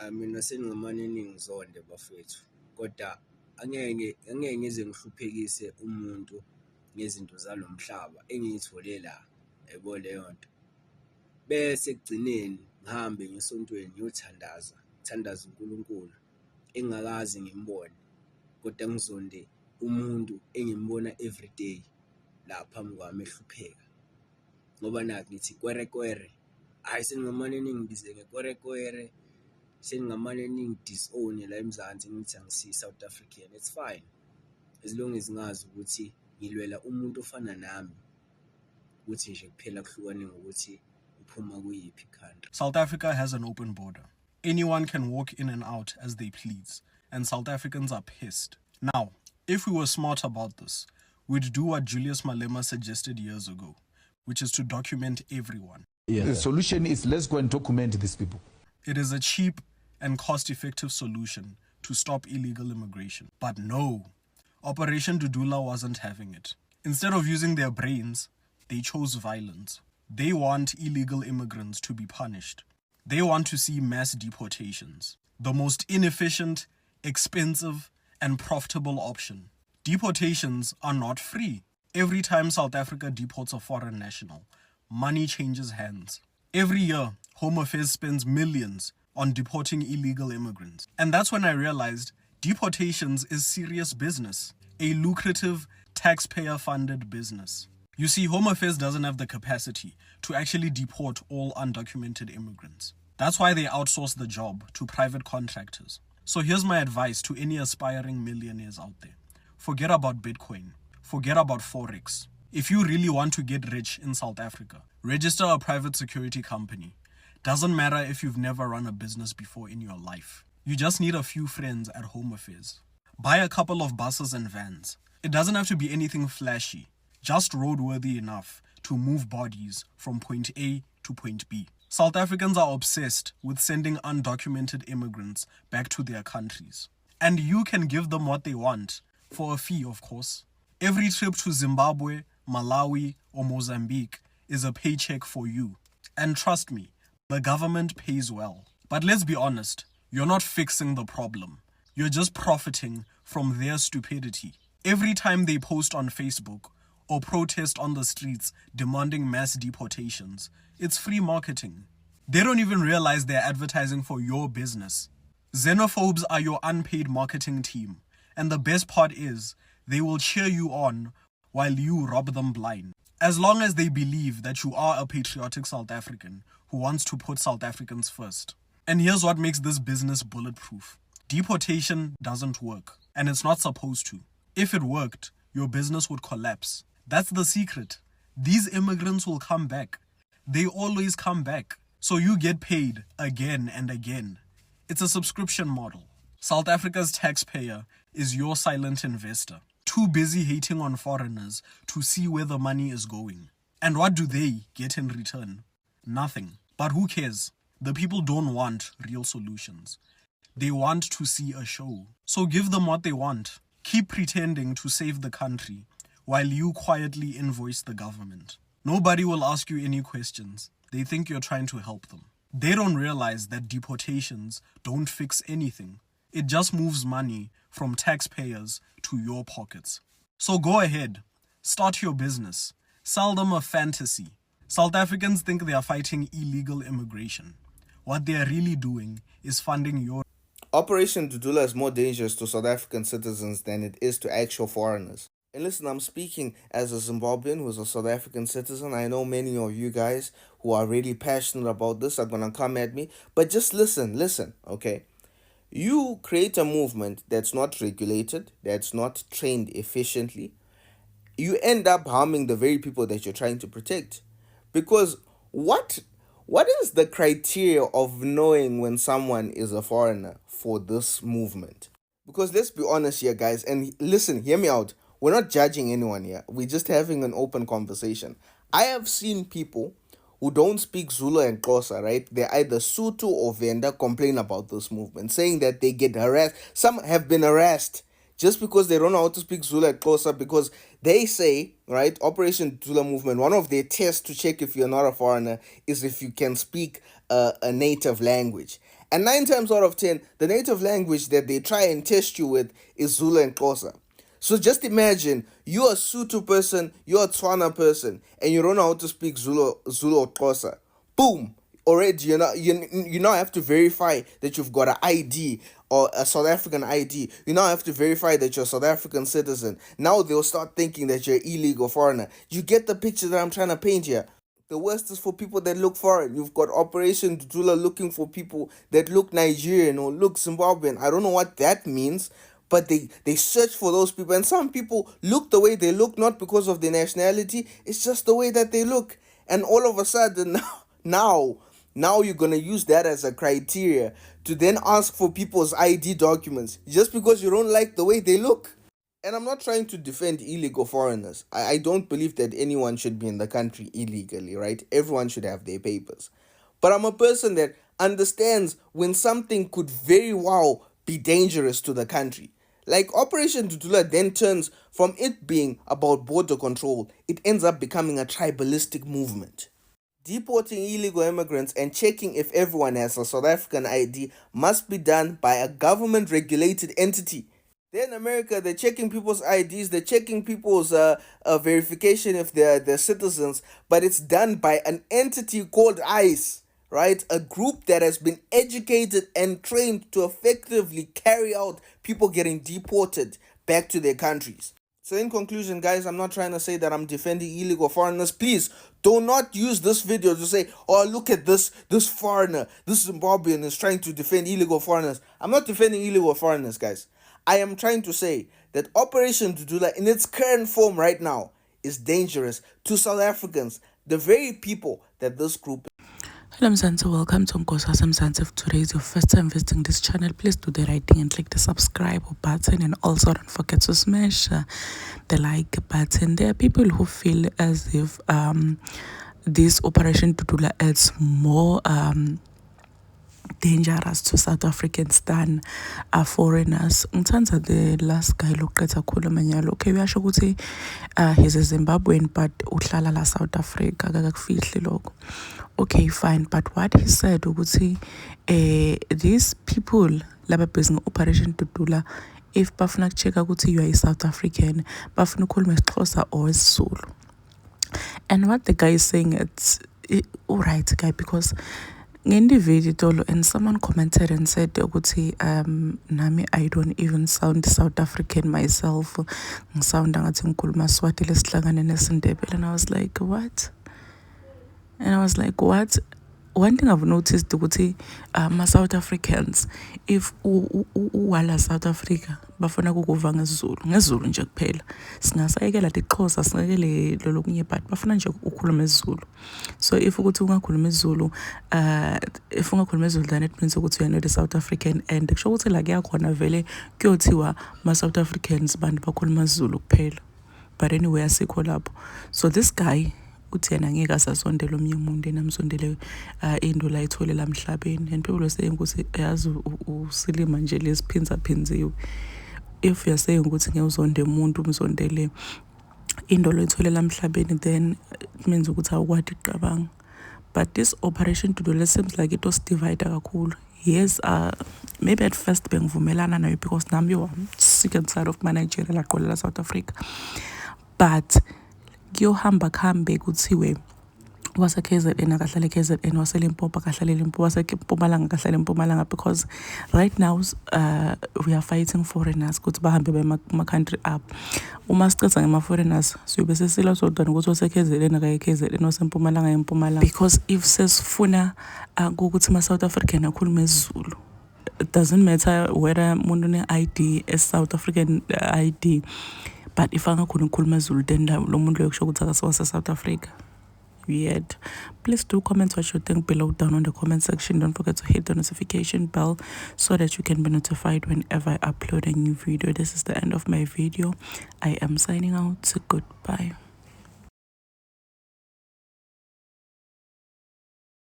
Mina seningamane ningizonde bafethu, kodwa angeke ngize ngihluphekise umuntu ngezinto zalo mhlaba engiyithole la, yabo leyo nto. Bese ekugcineni ngihambe ngisontweni ngiyothandaza uNkulunkulu engingakazi ngimbone, kodwa ngizonde umuntu engimbona everyday la phambi kwami ehlupheka. Ngoba nakhu ngithi kwerekwere, hhayi seningamane ningibize ngekwerekwere, seningamane ningi-disown la eMzansi ngithi angisi-South African. It's fine as long as ngazi ukuthi ngilwela umuntu ofana nami, ukuthi nje kuphela kuhlukane ngokuthi uphuma kuyiphi country. South Africa has an open border. Anyone can walk in and out as they please, and South Africans are pissed. Now, if we were smart about this, we'd do what Julius Malema suggested years ago, which is to document everyone. Yeah. The solution is let's go and document these people. It is a cheap and cost-effective solution to stop illegal immigration. But no, Operation Dudula wasn't having it. Instead of using their brains, they chose violence. They want illegal immigrants to be punished. They want to see mass deportations, the most inefficient, expensive, and profitable option. Deportations are not free. Every time South Africa deports a foreign national, money changes hands. Every year, Home Affairs spends millions on deporting illegal immigrants. And that's when I realized deportations is serious business, a lucrative, taxpayer-funded business. You see, Home Affairs doesn't have the capacity to actually deport all undocumented immigrants. That's why they outsource the job to private contractors. So here's my advice to any aspiring millionaires out there. Forget about Bitcoin. Forget about Forex. If you really want to get rich in South Africa, register a private security company. Doesn't matter if you've never run a business before in your life. You just need a few friends at Home Affairs. Buy a couple of buses and vans. It doesn't have to be anything flashy, just roadworthy enough to move bodies from point A to point B. South Africans are obsessed with sending undocumented immigrants back to their countries. And you can give them what they want, for a fee, of course. Every trip to Zimbabwe, Malawi, or Mozambique is a paycheck for you. And trust me, the government pays well. But let's be honest, you're not fixing the problem. You're just profiting from their stupidity. Every time they post on Facebook or protest on the streets demanding mass deportations, it's free marketing. They don't even realize they're advertising for your business. Xenophobes are your unpaid marketing team. And the best part is, they will cheer you on while you rob them blind. As long as they believe that you are a patriotic South African who wants to put South Africans first. And here's what makes this business bulletproof. Deportation doesn't work, and it's not supposed to. If it worked, your business would collapse. That's the secret. These immigrants will come back. They always come back. So you get paid again and again. It's a subscription model. South Africa's taxpayer is your silent investor, too busy hating on foreigners to see where the money is going. And what do they get in return? Nothing. But who cares? The people don't want real solutions. They want to see a show. So give them what they want. Keep pretending to save the country while you quietly invoice the government. Nobody will ask you any questions. They think you're trying to help them. They don't realize that deportations don't fix anything. It just moves money from taxpayers to your pockets. So go ahead, start your business, sell them a fantasy. South Africans think they are fighting illegal immigration. What they are really doing is funding your... Operation Dudula is more dangerous to South African citizens than it is to actual foreigners. And listen, I'm speaking as a Zimbabwean who's a South African citizen. I know many of you guys who are really passionate about this are going to come at me. But just listen, okay? You create a movement that's not regulated, that's not trained efficiently. You end up harming the very people that you're trying to protect. Because what is the criteria of knowing when someone is a foreigner for this movement? Because let's be honest here, guys, and listen, hear me out. We're not judging anyone here. We're just having an open conversation. I have seen people who don't speak Zulu and Xhosa, right? They're either Sotho or Venda complain about this movement, saying that they get harassed. Some have been harassed just because they don't know how to speak Zulu and Xhosa, because they say, right, Operation Dudula movement, one of their tests to check if you're not a foreigner is if you can speak a native language. And 9 times out of 10, the native language that they try and test you with is Zulu and Xhosa. So just imagine you're a Sotho person, you're a Tswana person, and you don't know how to speak Zulu or Xhosa. Boom! Already you now have to verify that you've got an ID or a South African ID. You now have to verify that you're a South African citizen. Now they'll start thinking that you're illegal foreigner. You get the picture that I'm trying to paint here. The worst is for people that look foreign. You've got Operation Dudula looking for people that look Nigerian or look Zimbabwean. I don't know what that means, but they search for those people. And some people look the way they look, not because of their nationality. It's just the way that they look. And all of a sudden, now you're going to use that as a criteria to then ask for people's ID documents just because you don't like the way they look. And I'm not trying to defend illegal foreigners. I don't believe that anyone should be in the country illegally, right? Everyone should have their papers. But I'm a person that understands when something could very well be dangerous to the country. Like Operation Dudula then turns from it being about border control, it ends up becoming a tribalistic movement. Deporting illegal immigrants and checking if everyone has a South African ID must be done by a government-regulated entity. Then America, they're checking people's IDs, they're checking people's verification if they're citizens, but it's done by an entity called ICE, right? A group that has been educated and trained to effectively carry out people getting deported back to their countries. So in conclusion, guys, I'm not trying to say that I'm defending illegal foreigners. Please do not use this video to say, oh, look at this foreigner, this Zimbabwean is trying to defend illegal foreigners. I'm not defending illegal foreigners, guys. I am trying to say that Operation Dudula in its current form right now is dangerous to South Africans, the very people that this group. Hello Mzansi, welcome to Nkosasa Mzansi. If today is your first time visiting this channel, please do the right thing and click the subscribe button, and also don't forget to smash the like button. There are people who feel as if this Operation Dudula adds more dangerous to South Africans than foreigners. Ngithanda the last guy loqetha khuluma nyalo. Okay, uyasho ukuthi he's a Zimbabwean but uhlala la South Africa, akakufihli lokho. Okay, fine, but what he said ukuthi these people laba busy Operation Dudula, if bafuna kuchecka ukuthi you are a South African, bafuna ukukhuluma isiXhosa or isiZulu. And what the guy is saying, it's alright guy, because ngendividi and someone commented and said ukuthi nami I don't even sound South African myself, ngisound ngathi ngikhuluma Swahili sihlangane nesiNdebele. And I was like, what? And I was like, what? One thing I've noticed ukuthi South Africans, if wala South Africa bafuna ukukuva ngesiZulu nje kuphela, singasayekela iXhosa singekele lolokunye, but bafuna nje ukukhuluma isiZulu. So if ukuthi ungakhuluma isiZulu, if ungakhuluma isiZulu, then it means ukuthi you are not a South African, and kusho ukuthi la kuyakhona vele kuyothiwa South Africans bantu bakhuluma isiZulu kuphela. But anyway, asikho lapho. So this guy uthi yena ngeke asasondela omnye umuntu enamsondele into la ithole la emhlabeni, and people were saying ukuthi yazi usilima nje lesiphinza-phinziwe. If you're saying ukuthi ngeke uzonde umuntu umzondele into lo ithole la emhlabeni, then it means ukuthi awukwadi uqabanga. But this Operation Dudula seems like it was divided kakhulu. Yes, maybe at first bengivumelana nayo because nami I'm sick and tired of my Nigeria laqolela South Africa, but kuyohamba kuhambe kuthiwe wase KZN akahlale KZN, wase Limpopo akahlale Limpopo, wase Mpumalanga akahlale Mpumalanga, because right now we are fighting foreigners ukuthi bahambe bema country up. Uma sicetha ngema foreigners siyobe sesila sodwa ukuthi wase KZN akaye KZN, wase Mpumalanga eMpumalanga, because if sesifuna ukuthi ma South African akhulume isiZulu, it doesn't matter whether umuntu ne ID is South African ID, but if angakhona ukukhuluma isiZulu, then lo muntu loyo kusho ukuthi akasiwase South Africa. Weird. Please do comment what you think below down on the comment section. Don't forget to hit the notification bell so that you can be notified whenever I upload a new video. This is the end of my video. I am signing out. Goodbye.